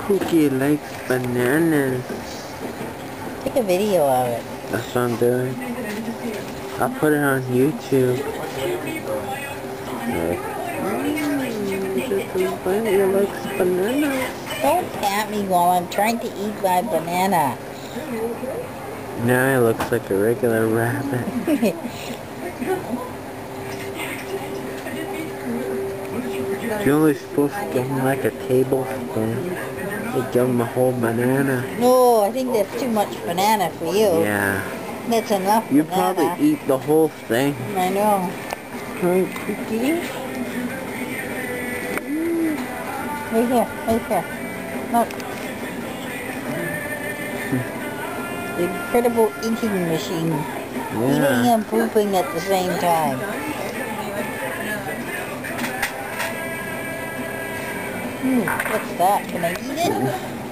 Cookie likes bananas. Take a video of it. That's what I'm doing. I'll put it on YouTube. He likes bananas. Don't pat me while I'm trying to eat my banana. Now he looks like a regular rabbit. You're only supposed to give him like a tablespoon. You give him a whole banana. No, I think that's too much banana for you. Yeah. That's enough You banana. probably eat the whole thing. I know. Right, Cookie? Right here, right here. Look. The incredible eating machine. Eating and pooping at the same time. What's that? Can I eat it?